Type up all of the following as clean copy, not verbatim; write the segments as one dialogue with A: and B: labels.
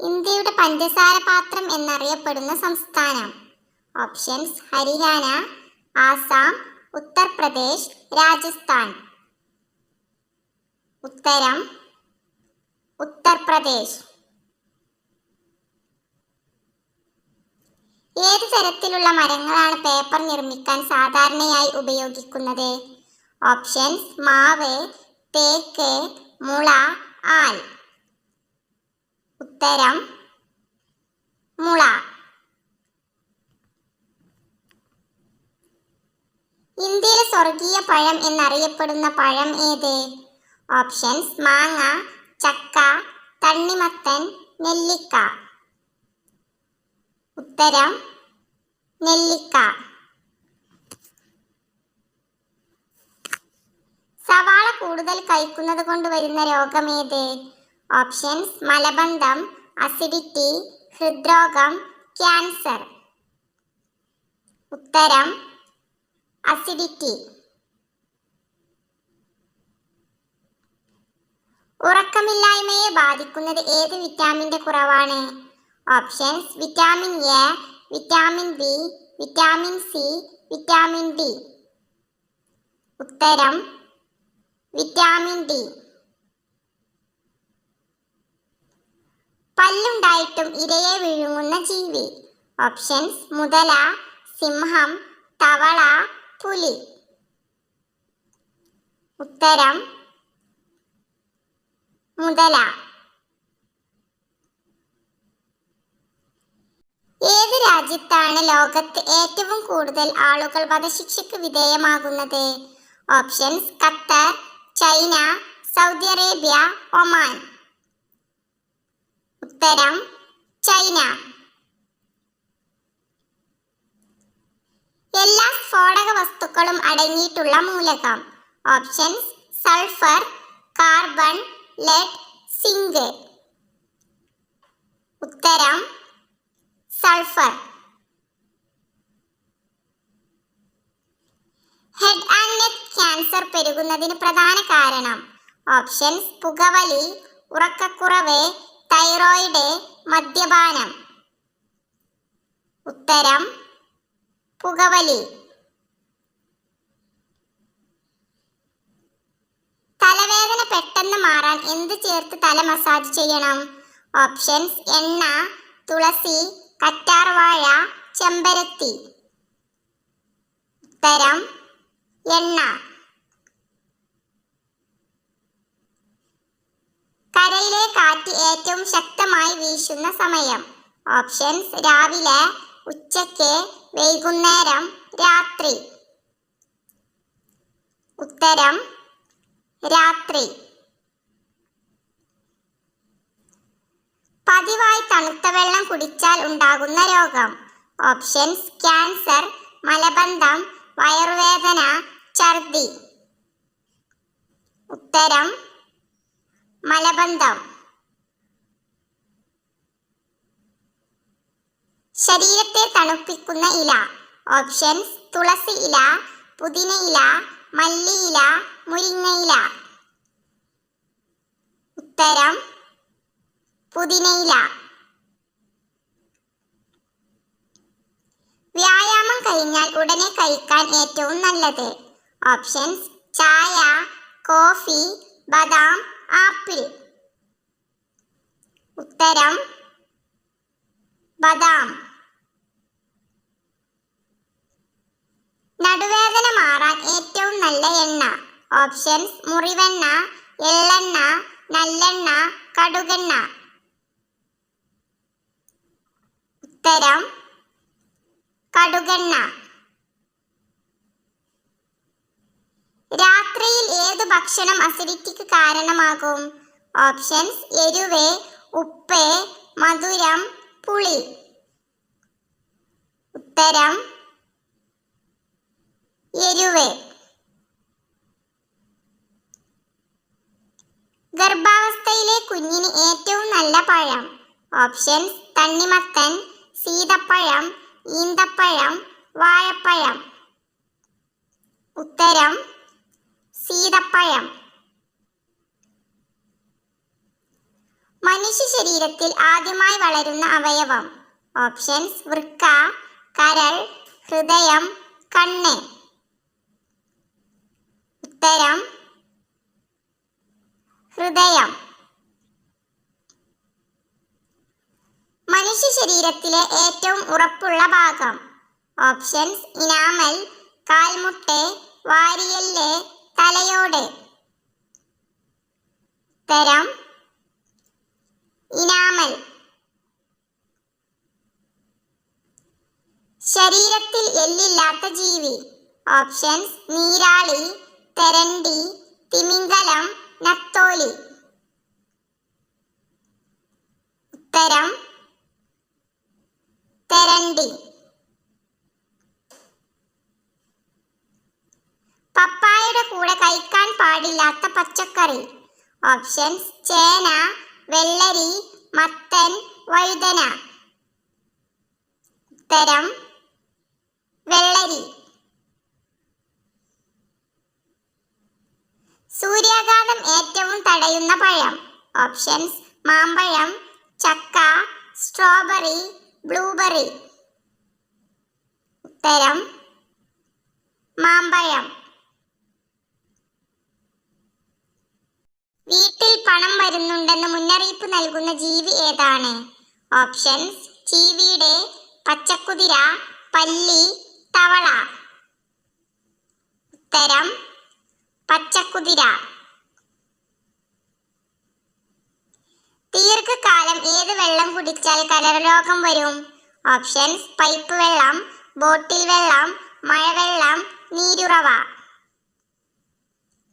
A: ഇന്ത്യയുടെ പഞ്ചസാര പാത്രം എന്നറിയപ്പെടുന്ന സംസ്ഥാനം? ഓപ്ഷൻസ്: ഹരിയാന, ആസാം, ഉത്തർപ്രദേശ്, രാജസ്ഥാൻ. ഉത്തരം: ഉത്തർപ്രദേശ്. ഏത് തരത്തിലുള്ള മരങ്ങളാണ് പേപ്പർ നിർമ്മിക്കാൻ സാധാരണയായി ഉപയോഗിക്കുന്നത്? ഓപ്ഷൻസ്: മാവ്, തേക്ക്, മുള, ആൽ. ഉത്തരം: മുള. ഇന്ത്യയിലെ സ്വർഗീയ പഴം എന്നറിയപ്പെടുന്ന പഴം ഏത്? ഓപ്ഷൻസ്: മാങ്ങ, ചക്ക, തണ്ണിമത്തൻ, നെല്ലിക്ക. ഉത്തരം: നെല്ലിക്ക. സവാള കൂടുതൽ കഴിക്കുന്നത് കൊണ്ട് വരുന്ന രോഗം ഏത്? ഓപ്ഷൻസ്: മലബന്ധം, അസിഡിറ്റി, ഹൃദ്രോഗം, ക്യാൻസർ. ഉത്തരം: അസിഡിറ്റി. ഉറക്കമില്ലായ്മയെ ബാധിക്കുന്നത് ഏത് വിറ്റാമിന്റെ കുറവാണ്? Options: vitamin A, vitamin B, vitamin C, vitamin D. ഉത്തരം: വിറ്റാമിൻ ഡി. പല്ലുണ്ടായിട്ടും ഇരയെ വിഴുങ്ങുന്ന ജീവി? ഓപ്ഷൻസ്: മുതല, സിംഹം, തവള, പുലി. ഉത്തരം: മുതല. ഏത് രാജ്യത്താണ് ലോകത്ത് ഏറ്റവും കൂടുതൽ ആളുകൾ വധശിക്ഷയ്ക്ക് വിധേയമാകുന്നത്? Options: Qatar, China, Saudi Arabia, Oman. ഉത്തരം: ചൈന. എല്ലാ സ്ഫോടക വസ്തുക്കളും അടങ്ങിയിട്ടുള്ള മൂലകം? Options: sulphur, carbon, lead, zinc. ഉത്തരം: sulphur. Head and neck cancer പെരുകുന്നതിന് പ്രധാന കാരണം? ഓപ്ഷൻസ്: പുകവലി, ഉറക്കക്കുറവ്, തൈറോയിഡ്, മദ്യപാനം. ഉത്തരം: പുകവലി. തലവേദന പെട്ടെന്ന് മാറാൻ എന്ത് ചേർത്ത് തല മസാജ് ചെയ്യണം? ഓപ്ഷൻസ്: എണ്ണ, തുളസി, കറ്റാർവാഴ, ചെമ്പരത്തി. ഉത്തരം: എണ്ണ. കരയിലെ കാറ്റ് ഏറ്റവും ശക്തമായി വീശുന്ന സമയം? ഓപ്ഷൻസ്: രാവിലെ, ഉച്ചയ്ക്ക്, വൈകുന്നേരം, രാത്രി. ഉത്തരം: രാത്രി. പതിവായി തണുത്ത വെള്ളം കുടിച്ചാൽ ഉണ്ടാകുന്ന രോഗം? ഓപ്ഷൻസ്: ക്യാൻസർ, മലബന്ധം, വയറുവേദന, ഛർദി. ഉത്തരം: മലബന്ധം. ശരീരത്തെ തണുപ്പിക്കുന്ന ഇല? ഓപ്ഷൻസ്: തുളസി ഇല, പുതിന ഇല, മല്ലിയില, മുരിങ്ങയില. ഉത്തരം: പുതിനയില. വ്യായാമം കഴിഞ്ഞാൽ ഉടനെ കഴിക്കാൻ ഏറ്റവും നല്ലത്? ഓപ്ഷൻസ്: ചായ, കോഫി, ബദാം, ആപ്പിൾ. ഉത്തരം: ബദാം. നടുവേദന മാറാൻ ഏറ്റവും നല്ല എണ്ണ? ഓപ്ഷൻസ്: മുറിവെണ്ണ, എള്ളെണ്ണ, നല്ലെണ്ണ, കടുകെണ്ണ. ഉത്തരം: കടുകെണ്ണ. രാത്രിയിൽ ഏത് ഭക്ഷണം അസിഡിറ്റിക്ക് കാരണമാകും? ഓപ്ഷൻസ്: എരിവ്, ഉപ്പ്, മധുരം, പുളി. ഉത്തരം: എരിവ്. ഗർഭാവസ്ഥയിലെ കുഞ്ഞിന് ഏറ്റവും നല്ല പഴം? ഓപ്ഷൻസ്: തണ്ണിമത്തൻ, സീതപ്പഴം, ഈന്തപ്പഴം, വാഴപ്പഴം. ഉത്തരം: സീതപ്പഴം. മനുഷ്യ ശരീരത്തിൽ ആദ്യമായി വളരുന്ന അവയവം. ഓപ്ഷൻസ്: വൃക്ക, കരൾ, ഹൃദയം, കണ്ണ്. ഉത്തരം: ഹൃദയം. മനുഷ്യ ശരീരത്തിലെ ഏറ്റവും ഉറപ്പുള്ള ഭാഗം. ഓപ്ഷൻസ്: ഇനാമൽ, കാൽമുട്ട്, വാരിയെല്ല്, തലയോട്. ഉത്തരം: ഇനാമൽ. ശരീരത്തിൽ എല്ലില്ലാത്ത ജീവി. ഓപ്ഷൻസ്: നീരാളി, തെരണ്ടി, തിമിംഗലം, നത്തോലി. ഉത്തരം: തെരണ്ടി. പപ്പായയുടെ കൂടെ കഴിക്കാൻ പാടില്ലാത്ത പച്ചക്കറി. ഓപ്ഷൻസ്: ചേന, വെള്ളരി, മത്തൻ, വഴുതന. ഉത്തരം: വെള്ളരി. സൂര്യാഘാതം ഏറ്റവും തടയുന്ന പഴം. ഓപ്ഷൻസ്: മാമ്പഴം, ചക്ക, സ്ട്രോബെറി, ബ്ലൂബെറി. ഉത്തരം: മാമ്പഴം. വീട്ടിൽ പണം വരുന്നുണ്ടെന്ന് മുന്നറിയിപ്പ് നൽകുന്ന ജീവി ഏതാണ്? ഓപ്ഷൻസ്: ചീവീട്, പച്ചക്കുതിര, പല്ലി, തവള. ഉത്തരം: പച്ചക്കുതിര. ദീർഘകാലം ഏത് വെള്ളം കുടിച്ചാൽ കരരോഗം വരും? ഓപ്ഷൻസ്: പൈപ്പ് വെള്ളം, ബോട്ടിൽ വെള്ളം, മഴവെള്ളം, നീരുറവ.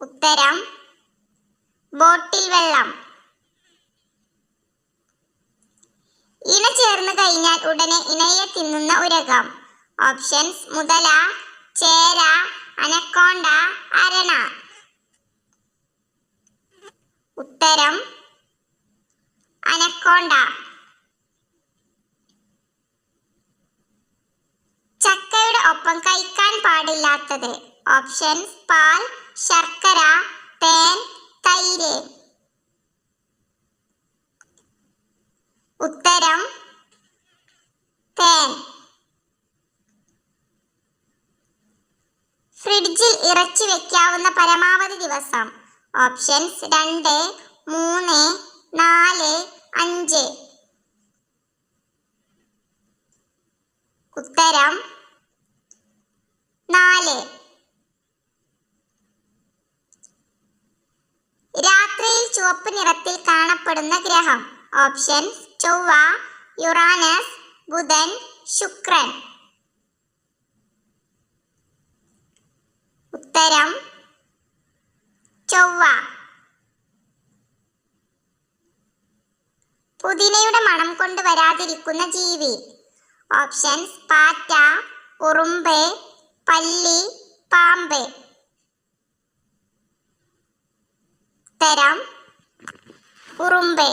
A: ഉത്തരം: ബോട്ടിൽ വെള്ളം. ഇണ ചേർന്ന് കഴിഞ്ഞാൽ ഉടനെ ഇണയെ തിന്നുന്ന ഉരകം. ഓപ്ഷൻസ്: മുതല, ചേര, അനക്കോണ്ട, അരണ. ഉത്തരം: അനക്കോണ്ട. ചക്കയുടെ ഒപ്പം കഴിക്കാൻ പാടില്ലാത്തത്. ഓപ്ഷൻസ്: പാൽ, ശർക്കര, തേൻ, തൈര്. ഉത്തരം: തേൻ. ഫ്രിഡ്ജിൽ ഇറച്ചി വെക്കാവുന്ന പരമാവധി ദിവസം. ഓപ്ഷൻസ്: 2, 3, 4, 5. ഉത്തരം: 4. രാത്രിയിൽ ചുവപ്പ് നിറത്തിൽ കാണപ്പെടുന്ന ഗ്രഹം. ഓപ്ഷൻസ്: ചൊവ്വ, യുറാനസ്, ബുധൻ, ശുക്രൻ. ഉത്തരം: ചൊവ്വ. പുതിനയുടെ മണം കൊണ്ട് വരാതിരിക്കുന്ന ജീവി. ഓപ്ഷൻസ്: പാറ്റ, ഉറുമ്പ്, പല്ലി, പാമ്പ്. ഉത്തരം: ഉറുമ്പ്.